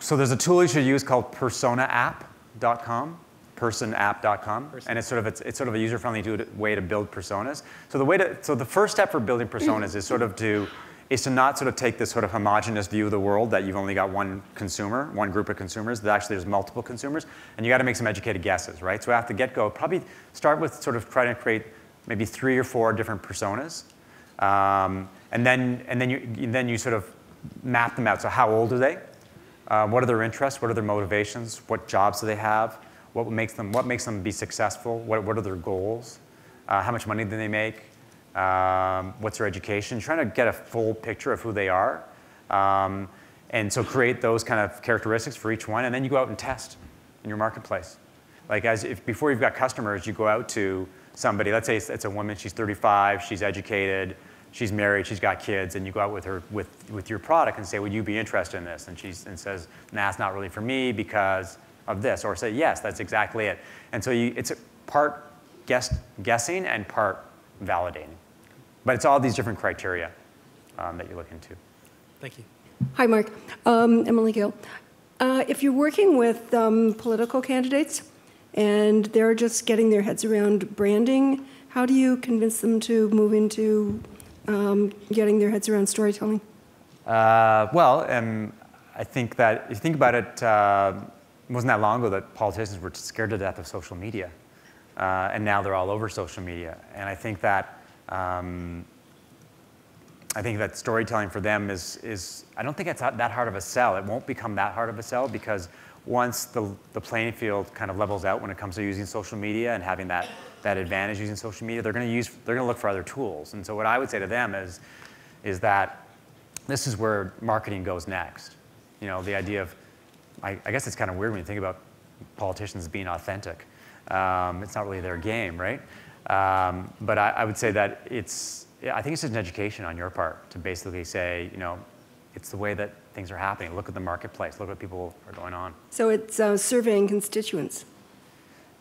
so there's a tool you should use called personaapp.com. personapp.com, and it's sort of a user-friendly way to build personas. So the first step for building personas is to not sort of take this sort of homogenous view of the world that you've only got one consumer, one group of consumers. That actually there's multiple consumers, and you got to make some educated guesses, right? So at the get-go, probably start with sort of trying to create maybe 3 or 4 different personas, and then you sort of map them out. So how old are they? What are their interests? What are their motivations? What jobs do they have? What makes them be successful? What are their goals? How much money do they make? What's their education? Trying to get a full picture of who they are. And so create those kind of characteristics for each one, and then you go out and test in your marketplace. Like before you've got customers, you go out to somebody, let's say it's a woman, she's 35, she's educated, she's married, she's got kids, and you go out with her with your product and say, would you be interested in this? And she says, nah, it's not really for me because of this, or say, yes, that's exactly it. And so it's a part guessing and part validating. But it's all these different criteria that you look into. Thank you. Hi, Mark. Emily Gill. If you're working with political candidates and they're just getting their heads around branding, how do you convince them to move into getting their heads around storytelling? I think that if you think about it, it wasn't that long ago that politicians were scared to death of social media, and now they're all over social media. And I think that storytelling for them is I don't think it's that hard of a sell. It won't become that hard of a sell because once the playing field kind of levels out when it comes to using social media and having that advantage using social media, they're going to look for other tools. And so what I would say to them is that this is where marketing goes next. You know, the idea of, I guess it's kind of weird when you think about politicians being authentic. It's not really their game, right? But I would say that I think it's just an education on your part to basically say, you know, it's the way that things are happening. Look at the marketplace. Look what people are going on. So it's surveying constituents.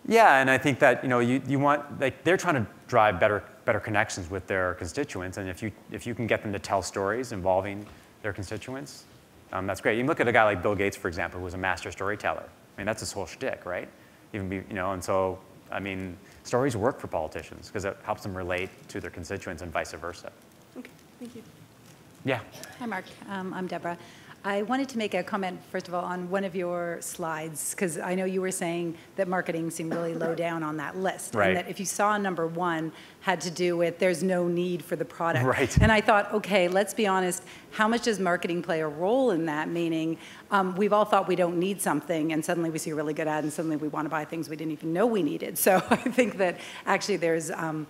Yeah, and I think that, you know, you want, like, they're trying to drive better connections with their constituents, and if you can get them to tell stories involving their constituents, that's great. You can look at a guy like Bill Gates, for example, who was a master storyteller. I mean, that's his whole shtick, right? And so, I mean, stories work for politicians because it helps them relate to their constituents and vice versa. Okay, thank you. Yeah. Hi, Mark. I'm Deborah. I wanted to make a comment, first of all, on one of your slides, because I know you were saying that marketing seemed really low down on that list. Right. And that if you saw number one had to do with there's no need for the product. Right. And I thought, okay, let's be honest, how much does marketing play a role in that? Meaning, we've all thought we don't need something, and suddenly we see a really good ad, and suddenly we want to buy things we didn't even know we needed. So I think that actually there's a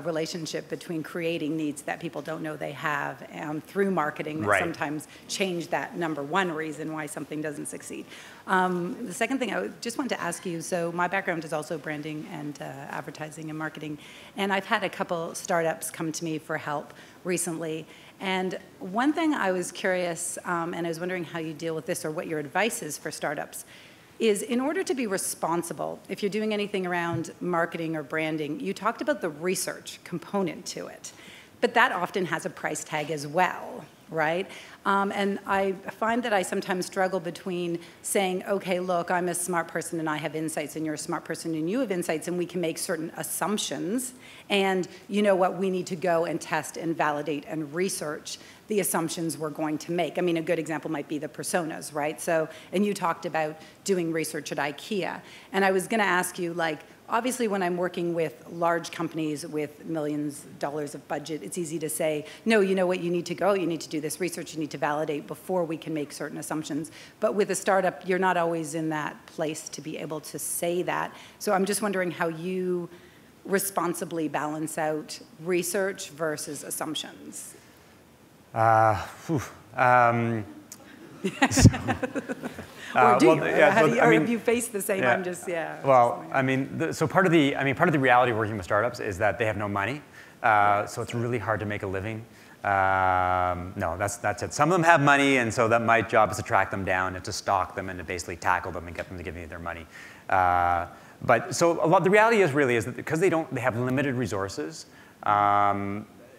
relationship between creating needs that people don't know they have through marketing that sometimes change that number one reason why something doesn't succeed. The second thing I just wanted to ask you, so my background is also branding and advertising and marketing, and I've had a couple startups come to me for help recently. And one thing I was curious, and I was wondering how you deal with this or what your advice is for startups, is in order to be responsible, if you're doing anything around marketing or branding, you talked about the research component to it, but that often has a price tag as well, right? And I find that I sometimes struggle between saying, okay, look, I'm a smart person and I have insights, and you're a smart person and you have insights, and we can make certain assumptions, and you know what, we need to go and test and validate and research the assumptions we're going to make. I mean, a good example might be the personas, right? So, and you talked about doing research at IKEA. And I was gonna ask you, like, obviously when I'm working with large companies with millions of dollars of budget, it's easy to say, no, you know what, you need to go, you need to do this research, you need to validate before we can make certain assumptions. But with a startup, you're not always in that place to be able to say that. So I'm just wondering how you responsibly balance out research versus assumptions. Or do you? Have you faced the same? Yeah. I'm just, yeah. Well, I mean, so part of the reality of working with startups is that they have no money, so it's really hard to make a living. No, that's it. Some of them have money, and so my job is to track them down and to stalk them and to basically tackle them and get them to give me their money. But so the reality is that because they have limited resources.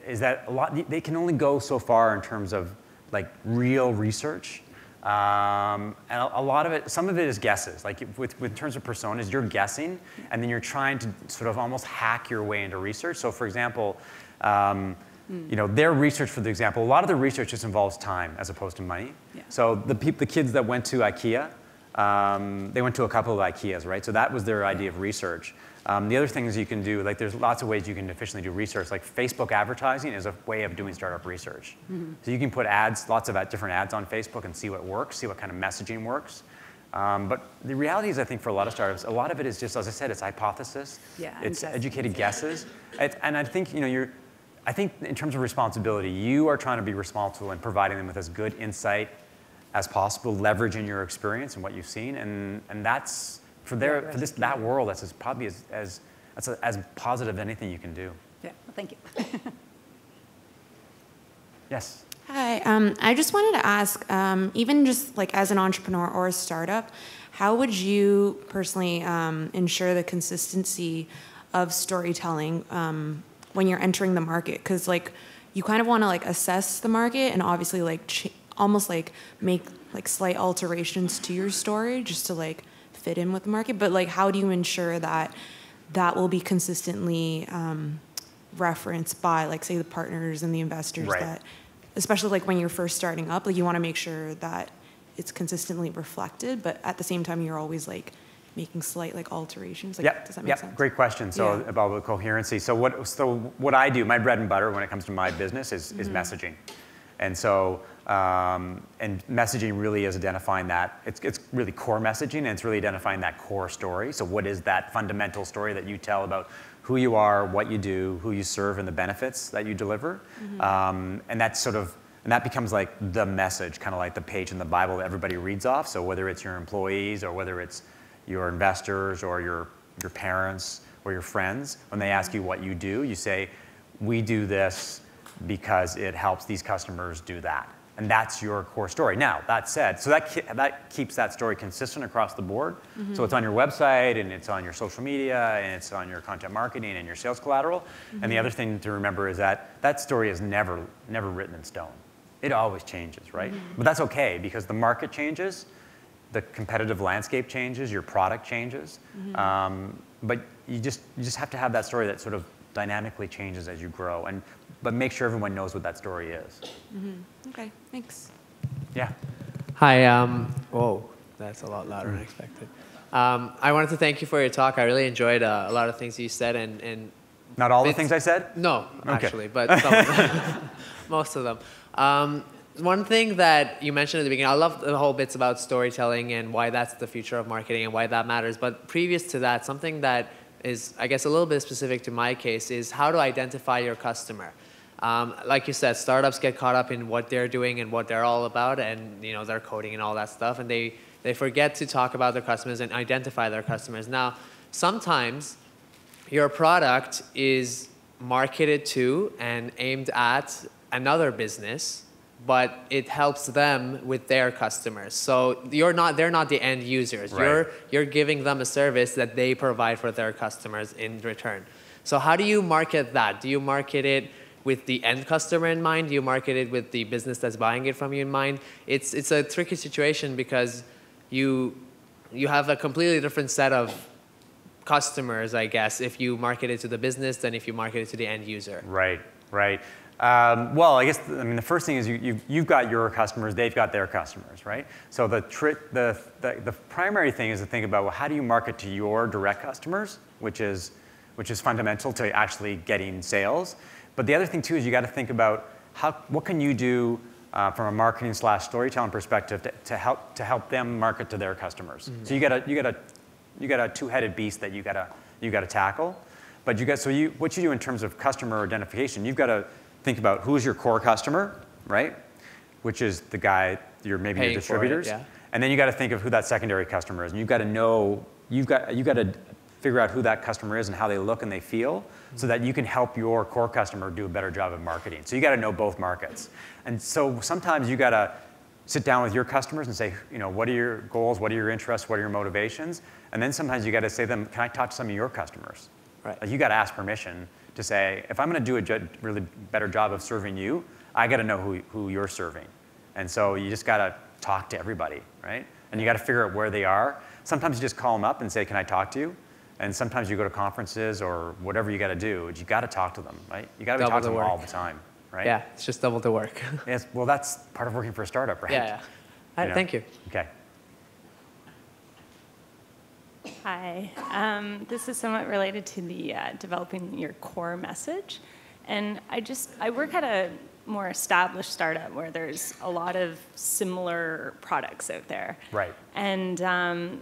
Is that they can only go so far in terms of like real research, and a lot of it, some of it is guesses. Like in terms of personas, you're guessing, and then you're trying to sort of almost hack your way into research. So for example, you know, their research, for the example, a lot of the research just involves time as opposed to money. Yeah. So the kids that went to IKEA, they went to a couple of IKEAs, right? So that was their idea of research. The other things you can do, like there's lots of ways you can efficiently do research. Like Facebook advertising is a way of doing startup research. Mm-hmm. So you can put ads, lots of different ads on Facebook and see what works, see what kind of messaging works. But the reality is, I think for a lot of startups, a lot of it is just, as I said, it's hypothesis. Yeah, it's educated guesses. And I think, you know, I think in terms of responsibility, you are trying to be responsible in providing them with as good insight as possible, leveraging your experience and what you've seen, and that's that world, that's probably as positive as anything you can do. Yeah, well, thank you. Yes. Hi, I just wanted to ask, even just like as an entrepreneur or a startup, how would you personally ensure the consistency of storytelling when you're entering the market? Because like you kind of want to like assess the market and obviously like almost like make like slight alterations to your story just to like fit in with the market. But like, how do you ensure that that will be consistently referenced by, like, say, the partners and the investors that, especially like when you're first starting up, like you want to make sure that it's consistently reflected, but at the same time you're always like making slight like alterations. Like, does that make sense? Great question. So about the coherency. So what I do, my bread and butter when it comes to my business is messaging. And so and messaging really is identifying that, it's really core messaging, and it's really identifying that core story. So what is that fundamental story that you tell about who you are, what you do, who you serve, and the benefits that you deliver? And that's sort of, and that becomes like the message, kind of like the page in the Bible that everybody reads off. So whether it's your employees or whether it's your investors or your parents or your friends, when they ask you what you do, you say, we do this because it helps these customers do that. And that's your core story. Now, that said, so that keeps that story consistent across the board. So it's on your website, and it's on your social media, and it's on your content marketing and your sales collateral. And the other thing to remember is that that story is never written in stone. It always changes, right? But that's okay, because the market changes, the competitive landscape changes, your product changes. But you just have to have that story that sort of dynamically changes as you grow, but make sure everyone knows what that story is. Okay, thanks. Yeah. Hi. Whoa, that's a lot louder than I expected. I wanted to thank you for your talk. I really enjoyed a lot of things you said, and not all the things I said? No, actually, but some of them. Most of them. One thing that you mentioned at the beginning, I love the whole bits about storytelling and why that's the future of marketing and why that matters. But previous to that, something that is, I guess, a little bit specific to my case is how to identify your customer. Like you said, startups get caught up in what they're doing and what they're all about, and their coding and all that stuff, and they forget to talk about their customers and identify their customers. Now, sometimes your product is marketed to and aimed at another business, but it helps them with their customers. So they're not the end users. Right. You're giving them a service that they provide for their customers in return. So how do you market that? Do you market it with the end customer in mind? Do you market it with the business that's buying it from you in mind? It's a tricky situation because you have a completely different set of customers, I guess, if you market it to the business than if you market it to the end user. Right. Well, I guess the first thing is you've got your customers, they've got their customers, right? So the primary thing is to think about, well, how do you market to your direct customers, which is fundamental to actually getting sales. But the other thing too is you got to think about what can you do from a marketing / storytelling perspective to help them market to their customers. So you got a two-headed beast that you got to tackle. But what you do in terms of customer identification, you've got to think about who's your core customer, right? Which is the guy, your distributors. And then you got to think of who that secondary customer is. And you've got to figure out who that customer is and how they look and they feel so that you can help your core customer do a better job of marketing. So you got to know both markets. And so sometimes you got to sit down with your customers and say, what are your goals? What are your interests? What are your motivations? And then sometimes you got to say to them, can I talk to some of your customers? Right. Like you got to ask permission to say, if I'm going to do a really better job of serving you, I got to know who you're serving. And so you just got to talk to everybody, right? And you got to figure out where they are. Sometimes you just call them up and say, can I talk to you? And sometimes you go to conferences or whatever you got to do. You got to talk to them, right? You got to talk to them all the time, right? Yeah, it's just double the work. Yes, well, that's part of working for a startup, right? Yeah. Thank you. Okay. Hi. This is somewhat related to the developing your core message. And I work at a more established startup where there's a lot of similar products out there. Right. And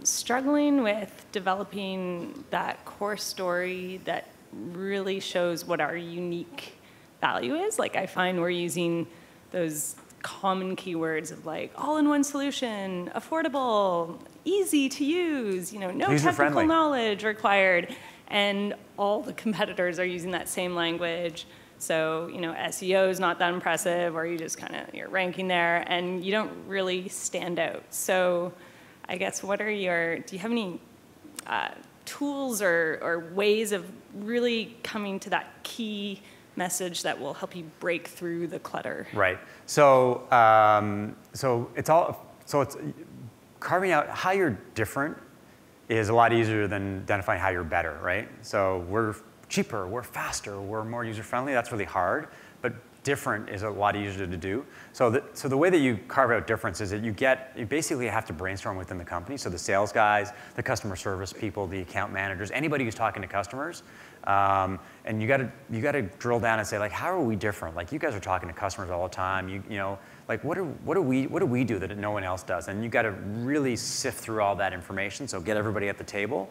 struggling with developing that core story that really shows what our unique value is. Like I find we're using those common keywords of like all-in-one solution, affordable, easy to use, no technical knowledge required. And all the competitors are using that same language. So, SEO is not that impressive, or you just you're ranking there, and you don't really stand out. So I guess do you have any tools or ways of really coming to that key message that will help you break through the clutter? Right. So, it's all, so it's carving out how you're different is a lot easier than identifying how you're better, right? So we're cheaper, we're faster, we're more user-friendly. That's really hard, but different is a lot easier to do. So the way that you carve out difference is that you basically have to brainstorm within the company. So the sales guys, the customer service people, the account managers, anybody who's talking to customers, and you gotta drill down and say, like, how are we different? Like, you guys are talking to customers all the time. You know, like, what do we do that no one else does? And you got to really sift through all that information. So get everybody at the table.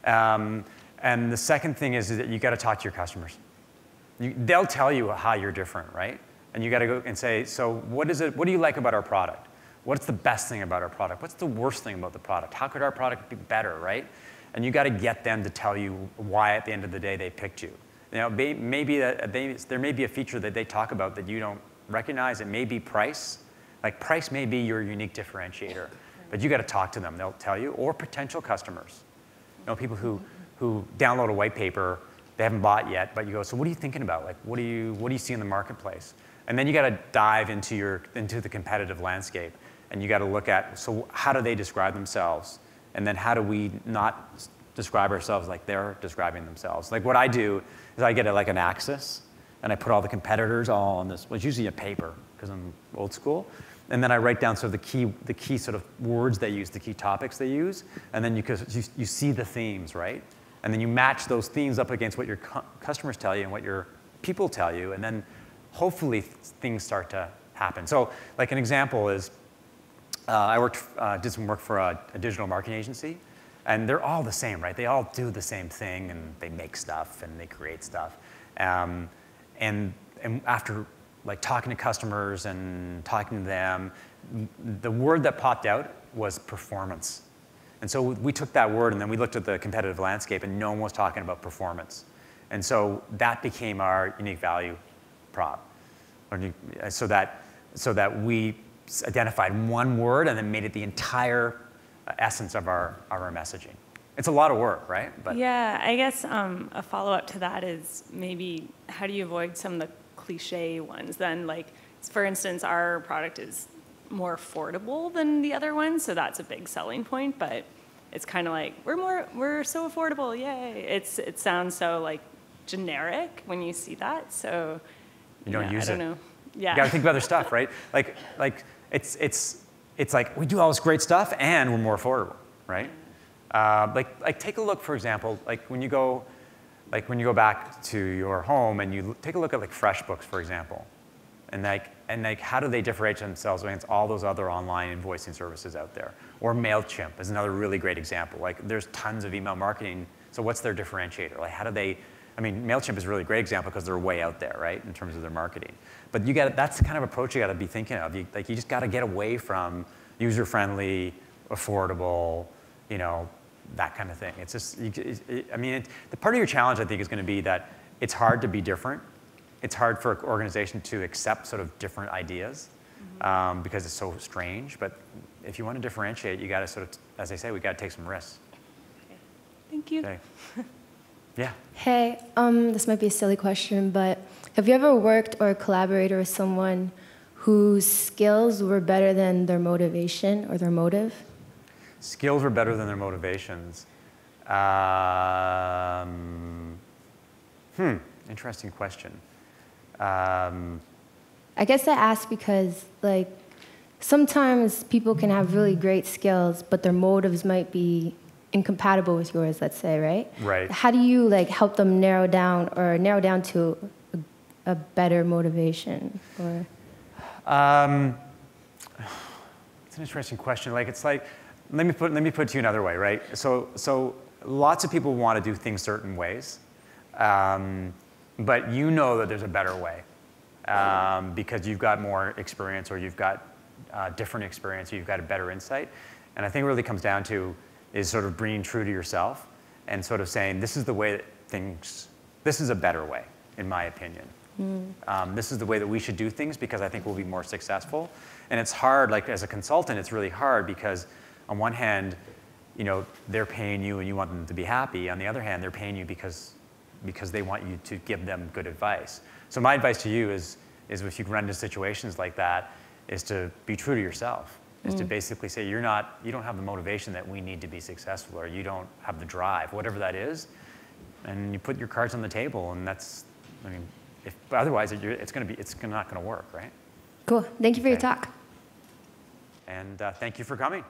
And the second thing is that you got to talk to your customers. They'll tell you how you're different, right? And you got to go and say, so what do you like about our product? What's the best thing about our product? What's the worst thing about the product? How could our product be better, right? And you got to get them to tell you why at the end of the day they picked you. You know, maybe there may be a feature that they talk about that you don't recognize. It may be price. Like, price may be your unique differentiator, but you got to talk to them. They'll tell you. Or potential customers. You know, people who download a white paper, they haven't bought yet, but you go, so what are you thinking about? Like, what do you see in the marketplace? And then you got to dive into the competitive landscape, and you got to look at, so how do they describe themselves? And then how do we not describe ourselves like they're describing themselves? Like, what I do is I get like an axis, and I put all the competitors all on this. Well, it's usually a paper because I'm old school. And then I write down sort of the key sort of words they use, the key topics they use, and then you see the themes, right? And then you match those themes up against what your customers tell you and what your people tell you, and then hopefully things start to happen. So, like, an example is I did some work for a digital marketing agency, and they're all the same, right? They all do the same thing, and they make stuff and they create stuff. And after, like, talking to customers and talking to them, the word that popped out was performance. And so we took that word and then we looked at the competitive landscape, and no one was talking about performance. And so that became our unique value prop. So that we identified one word and then made it the entire essence of our messaging. It's a lot of work, right? But yeah, I guess a follow-up to that is maybe how do you avoid some of the cliche ones then? Like, for instance, our product is more affordable than the other ones, so that's a big selling point, but it's kind of like, we're so affordable, yay. It sounds so, like, generic when you see that, so you don't use it. I don't know. Yeah. You got to think of other stuff, right? Like it's like we do all this great stuff and we're more affordable, right? Like take a look, for example, like when you go back to your home and you take a look at, like, FreshBooks, for example, and how do they differentiate themselves against all those other online invoicing services out there? Or MailChimp is another really great example. Like, there's tons of email marketing, so what's their differentiator? Like, how do they? I mean, MailChimp is a really great example because they're way out there, right, in terms of their marketing. But that's the kind of approach you got to be thinking of. You just got to get away from user-friendly, affordable, you know, that kind of thing. It's just, the part of your challenge, I think, is going to be that it's hard to be different. It's hard for an organization to accept sort of different ideas because it's so strange. But if you want to differentiate, you got to sort of, as I say, we got to take some risks. Okay. Thank you. Okay. Yeah. Hey, this might be a silly question, but have you ever worked or collaborated with someone whose skills were better than their motivation or their motive? Skills were better than their motivations. Interesting question. I guess I ask because, like, sometimes people can have really great skills, but their motives might be incompatible with yours, let's say, right? Right. How do you, like, help them narrow down to a better motivation? Or it's an interesting question. Like, it's like, let me put it to you another way, right? So lots of people want to do things certain ways, but you know that there's a better way because you've got more experience, or you've got different experience, or you've got a better insight. And I think it really comes down to is sort of being true to yourself and sort of saying, this is the way that this is a better way, in my opinion. This is the way that we should do things because I think we'll be more successful. And it's hard, like, as a consultant, it's really hard because on one hand, you know, they're paying you and you want them to be happy. On the other hand, they're paying you because they want you to give them good advice. So my advice to you is if you run into situations like that, is to be true to yourself is to basically say you don't have the motivation that we need to be successful, or you don't have the drive, whatever that is, and you put your cards on the table, and that's, I mean, otherwise it's not going to work, right? Cool. Thank you for your talk. And thank you for coming.